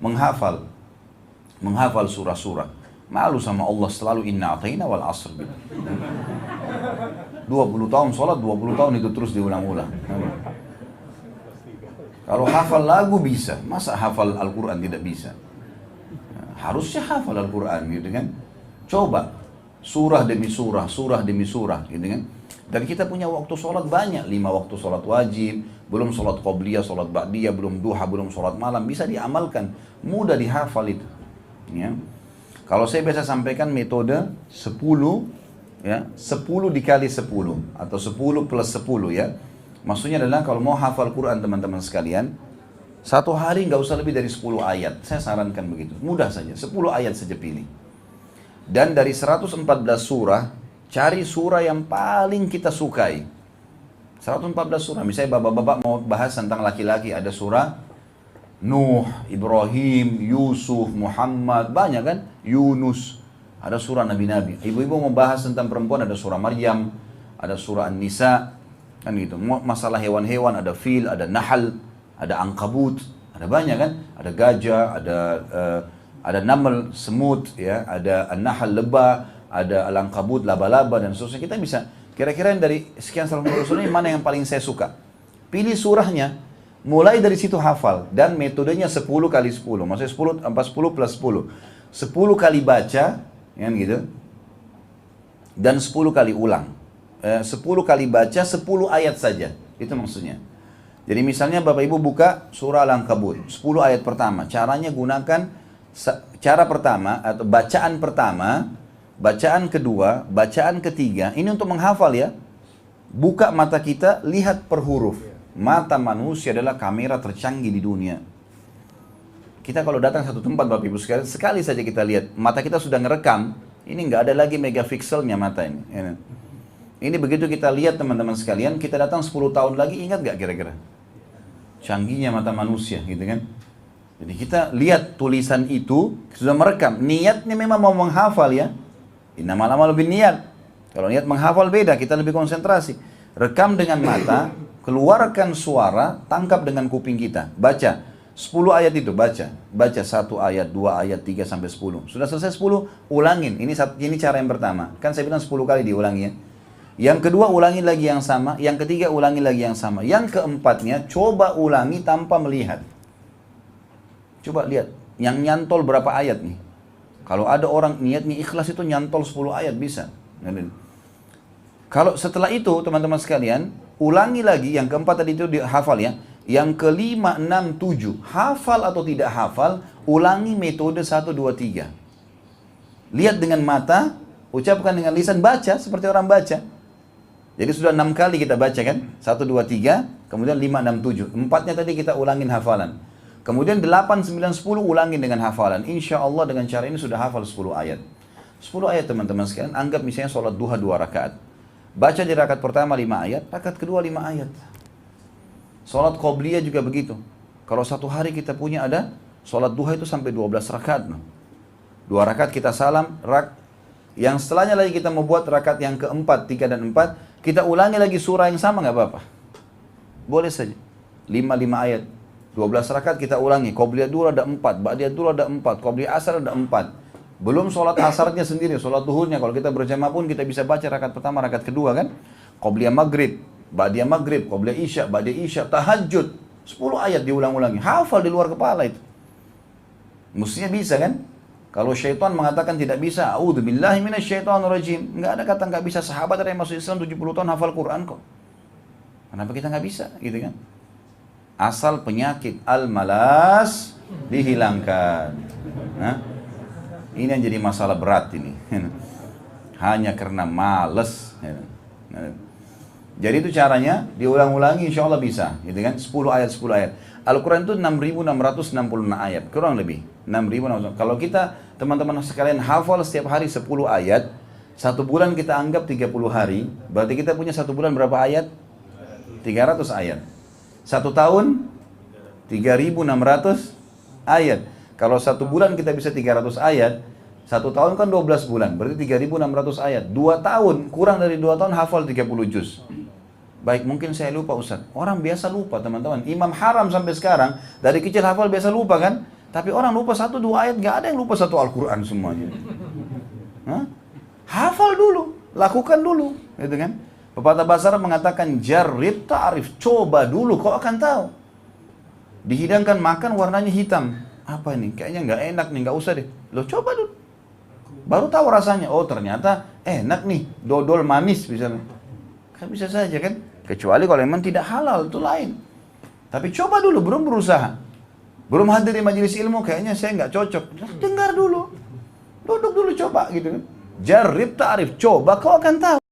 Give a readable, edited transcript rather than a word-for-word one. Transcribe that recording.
menghafal surah-surah. Malu sama Allah selalu inna ataina wal asr. 20 tahun sholat, 20 tahun itu terus diulang-ulang. Kalau hafal lagu bisa, masa hafal Al-Quran tidak bisa? Harusnya hafal Al-Quran gitu kan. Coba, surah demi surah, surah demi surah gitu kan. Dan kita punya waktu sholat banyak, 5 waktu sholat wajib, belum sholat qobliyah, sholat ba'diyah, belum duha, belum sholat malam, bisa diamalkan, mudah dihafal itu. Ya. Kalau saya biasa sampaikan metode 10, ya, 10 dikali 10 atau 10 plus 10 ya. Maksudnya adalah kalau mau hafal Quran teman-teman sekalian, satu hari nggak usah lebih dari 10 ayat. Saya sarankan begitu, mudah saja, 10 ayat saja pilih. Dan dari 114 surah, cari surah yang paling kita sukai. 114 surah, misalnya bapak-bapak mau bahas tentang laki-laki, ada surah Nuh, Ibrahim, Yusuf, Muhammad, banyak kan? Yunus, ada surah Nabi-Nabi. Ibu-ibu mau bahas tentang perempuan, ada surah Maryam, ada surah An-Nisa, kan gitu. Masalah hewan-hewan, ada fil, ada nahal, ada angkabut, ada banyak kan? Ada gajah, ada namal, semut, ya, ada an-nahal, lebah, ada al-angkabut, laba-laba dan seterusnya. Kita bisa kira-kira dari sekian salah satu ini mana yang paling saya suka. Pilih surahnya, mulai dari situ hafal, dan metodenya 10 kali 10, maksudnya 10 plus 10. 10 kali baca, kan gitu. Dan 10 kali ulang. 10 kali baca 10 ayat saja. Itu maksudnya. Jadi misalnya Bapak Ibu buka surah Al-Ankabut, 10 ayat pertama. Caranya gunakan cara pertama atau bacaan pertama, bacaan kedua, bacaan ketiga. Ini untuk menghafal ya. Buka mata kita, lihat per huruf. Mata manusia adalah kamera tercanggih di dunia. Kita kalau datang satu tempat Bapak Ibu sekalian, sekali saja kita lihat, mata kita sudah ngerekam, ini nggak ada lagi megapikselnya mata ini. Ini begitu kita lihat teman-teman sekalian, kita datang 10 tahun lagi, ingat nggak kira-kira? Canggihnya mata manusia gitu kan. Jadi kita lihat tulisan itu, sudah merekam, niatnya memang mau menghafal ya. Innamal a'malu binniyat. Kalau niat menghafal beda, kita lebih konsentrasi. Rekam dengan mata, keluarkan suara, tangkap dengan kuping kita. Baca 10 ayat itu, baca 1 ayat, 2 ayat, 3 sampai 10. Sudah selesai 10, ulangin. Ini cara yang pertama. Kan saya bilang 10 kali diulangi ya. Yang kedua ulangi lagi yang sama, yang ketiga ulangi lagi yang sama. Yang keempatnya coba ulangi tanpa melihat. Coba lihat, yang nyantol berapa ayat nih. Kalau ada orang niatnya ikhlas itu nyantol 10 ayat bisa. Kalau setelah itu teman-teman sekalian, ulangi lagi yang keempat tadi itu dihafal ya. Yang kelima, 6, 7, hafal atau tidak hafal, ulangi metode 1, 2, 3. Lihat dengan mata, ucapkan dengan lisan, baca seperti orang baca. Jadi sudah 6 kali kita baca kan? 1, 2, 3, kemudian 5, 6, 7. Empatnya tadi kita ulangin hafalan. Kemudian 8, 9, 10 ulangin dengan hafalan. Insya Allah dengan cara ini sudah hafal 10 ayat. 10 ayat teman-teman sekalian, anggap misalnya sholat duha 2 rakaat. Baca di rakaat pertama 5 ayat, rakaat kedua 5 ayat. Sholat qobliyah juga begitu. Kalau satu hari kita punya ada sholat duha itu sampai 12 rakaat. 2 rakaat kita salam, yang setelahnya lagi kita membuat rakaat yang keempat, 3 dan 4, kita ulangi lagi surah yang sama nggak apa-apa. Boleh saja. 5 ayat. 12 rakaat kita ulangi. Qobliyah dulu ada 4, ba'diyah dulu ada 4, qobliyah asar ada 4. Belum sholat asarnya sendiri, sholat duhurnya. Kalau kita berjamaah pun kita bisa baca rakaat pertama, rakaat kedua kan. Qobliyah maghrib, ba'diyah maghrib, qobliyah isya, ba'diyah isya, tahajud. 10 ayat diulang-ulangi. Hafal di luar kepala itu. Mestinya bisa kan? Kalau syaitan mengatakan tidak bisa, a'udzubillahi minasyaitonirrajim. Enggak ada kata enggak bisa. Sahabat ada yang masuk Islam 70 tahun hafal Quran kok. Kenapa kita enggak bisa gitu kan? Asal penyakit al-malas dihilangkan. Nah, ini yang jadi masalah berat ini. Hanya karena males. Jadi itu caranya, diulang-ulangi insya Allah bisa. Gitu kan? 10 ayat, 10 ayat. Al-Quran itu 6.666 ayat, kurang lebih. 6.600. Kalau kita, teman-teman sekalian, hafal setiap hari 10 ayat, 1 bulan kita anggap 30 hari, berarti kita punya 1 bulan berapa ayat? 300 ayat. 1 tahun 3.600 ayat. Kalau 1 bulan kita bisa 300 ayat, 1 tahun kan 12 bulan, berarti 3.600 ayat. 2 tahun, kurang dari 2 tahun hafal 30 juz. Baik, mungkin saya lupa Ustaz. Orang biasa lupa teman-teman. Imam Haram sampai sekarang, dari kecil hafal biasa lupa kan? Tapi orang lupa satu dua ayat, gak ada yang lupa satu Al-Quran semuanya. Hah? Hafal dulu, lakukan dulu, gitu kan? Pepatah bahasa Arab mengatakan jarrib ta'rif, coba dulu kau akan tahu. Dihidangkan makan warnanya hitam, apa ini? Kayaknya nggak enak nih, nggak usah deh. Lo coba dulu, baru tahu rasanya. Oh ternyata enak nih, dodol manis misalnya. Kan bisa saja kan? Kecuali kalau memang tidak halal, itu lain. Tapi coba dulu, belum berusaha. Belum hadir di majelis ilmu, kayaknya saya nggak cocok. Dengar dulu, duduk dulu coba gitu kan. Jarrib ta'rif, coba kau akan tahu.